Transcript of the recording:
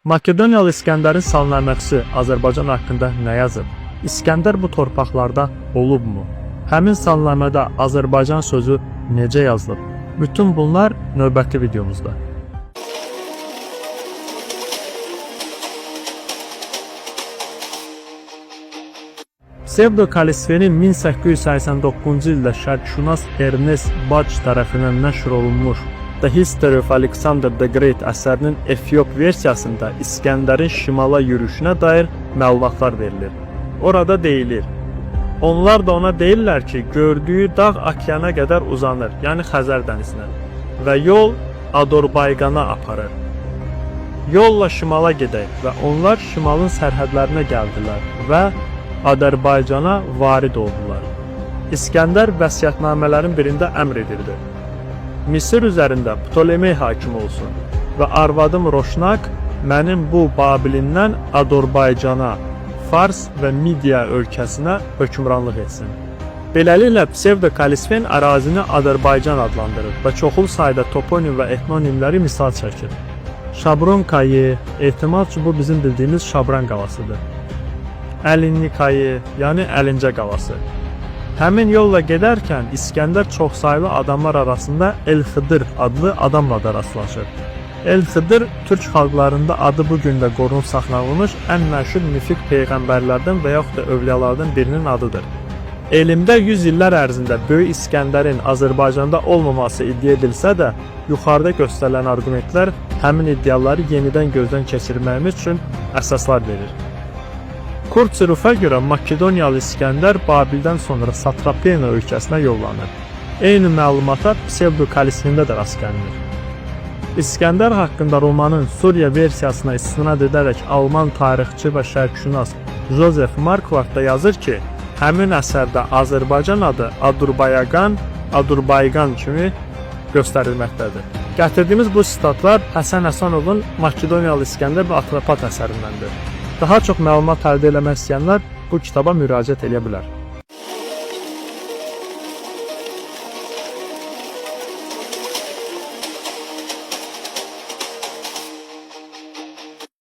Makedoniyalı İskəndərin salnaməçisi Azərbaycan haqqında nə yazıb? İskəndər bu torpaqlarda olubmu? Həmin salnamədə Azərbaycan sözü necə yazılıb? Bütün bunlar növbəti videomuzda. Psevdo-Kalisferin 1889-cu ildə şərqşünas Ernest Bach tərəfindən nəşr olunmuş The History of Alexander the Great əsərinin Efiyop versiyasında İskəndərin şimala yürüyüşünə dair məlumatlar verilir. Orada deyilir, onlar da ona deyirlər ki, gördüyü dağ okeana qədər uzanır, yəni Xəzər dənizinə və yol Adorbayqana aparır. Yolla şimala gedək və onlar şimalın sərhədlərinə gəldilər və Azərbaycana varid oldular. İskəndər vəsiyyətnamələrin birində əmr edirdi. Misir üzərində Ptolemey hakim olsun və arvadım Roşnak mənim bu Babilindən Azərbaycana, Fars və Midiya ölkəsinə hökmranlıq etsin. Beləliklə Psevdo-Kalisfen ərazini Azərbaycan adlandırır və çoxlu sayda toponim və etnonimləri misal çəkir. Şabronkayı, ehtimal ki bu bizim bildiyimiz Şabran qalasıdır. Əlinnikayı, yəni Əlincə qalası. Həmin yolla gedərkən İskəndər çoxsaylı adamlar arasında El-Xıdır adlı adamla da rastlaşır. El-Xıdır türk xalqlarında adı bu gün də qorunub saxlanılmış ən məşhur mifik peyğəmbərlərdən və yaxud da övliyalardan birinin adıdır. Elmdə 100 illər ərzində Böyük İskəndərin Azərbaycanda olmaması iddia edilsə də, yuxarıda göstərilən arqumentlər həmin iddiaları yenidən gözdən keçirməyimiz üçün əsaslar verir. Kurtsiruf'a görə Makedoniyalı İskəndər Babildən sonra Satrapena ölkəsinə yollanır. Eyni məlumata Psevdo-Kalisfində də rast gəlinir. İskəndər haqqında romanın Suriya versiyasına istinad edərək Alman tarixçi və şərqşünas Josef Marquardt da yazır ki, həmin əsərdə Azərbaycan adı Adurbayqan kimi göstərilməkdədir. Gətirdiyimiz bu sitatlar Həsən Həsənovun Makedoniyalı İskəndər və Atropat əsərindəndir. Daha çox məlumat əldə etmək istəyənlər bu kitaba müraciət edə bilər.